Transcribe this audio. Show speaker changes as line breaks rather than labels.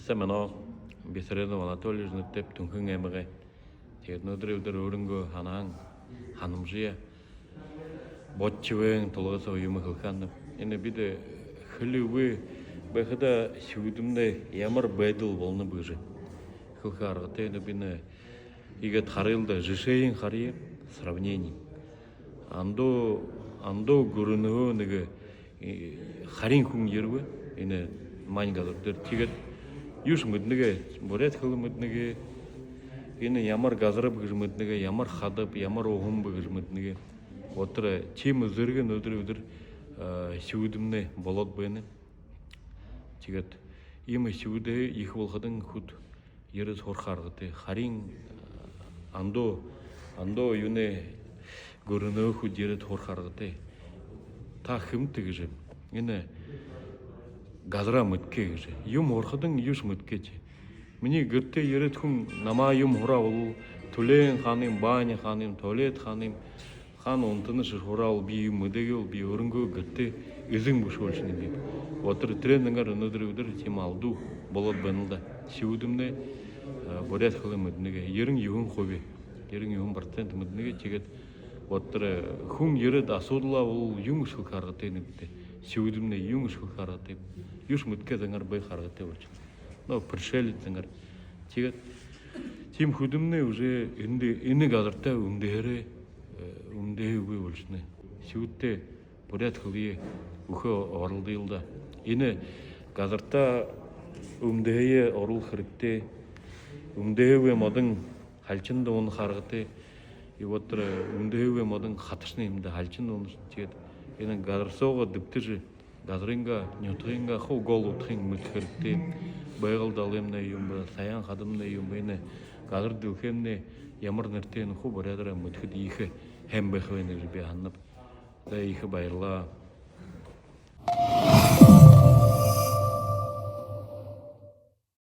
Семено Бисредов Анатольевич теп түнхэн эмэгэ. Тэгээд өдөр өрөнгөө ханаан ханамжия бодчвэн толгосоо юм хэлхэн. Энэ бид хөлөвөө бэхэдэ шүдэмнэ ямар байдал болно бэж. Хөх аргатай энэ бине игэт харилда жишээн харье сравнений. Андо гөрөнөө нэг харин хүн ярвэ энэ мань газар дээр тэгээд юуш мэднэгэ бүрээд хөл мэднэгэ энэ ямар газар гэж мэднэгэ ямар хадап ямар ухам гэж мэднэгэ өдөр чим зэрэг өдөр шүдэмнэ болоод байна. Тэгээд ийм шүдэ их болохын хүд ярыс хорхаргатай харин андо юунэ гөрөнөө хүд ярыс хорхаргатай та хэмтэ гэж энэ газара мэдгэ гэж юм урхадан юуш мэдгэж миний гэртээ яриад хүн намаа юм хураавал түлэн хааны бааны хааны туалет хааны хан унтнаш хураавал би юм өдөөгөө би өрөнгөө гэртээ эзэн бүшүүлж нэг өдөр тренингээр өнөдөр тийм алду болоод байна л да шивдэмнэ бүрээд хөл мэднэгэ 90% мэднэгэ тэгээд өдөр хүн яриад асуудлаа бол юм шиг харгатай нэгтэй шивдэмнэ юм шиг харгатай юуш мэдгэ зангар бай харгатай болж но пришелец зангар тэгээд тийм хөдөлмөрөө уже энэ газартай өмдөөгүй болчихно шивдтэй бүрээд хөвие өхөө оролдоё да энэ газартаа өмдөөе оруулах хэрэгтэй өмдөөе модон халчин дуун харгатай өдөр өмдөөе модон хатарсны юмда халчин дуун тэгээд энэ газарсоого дэвтэр газрынга нютринга хуу гол утхын мэдхэртэй байгаль далымны юм ба саян хадамны юм бэ газар дөхөнний ямар нэртэй хуу бариадараа мэдхэд их хэм байх вэ гэж би ханав. За их баярлаа.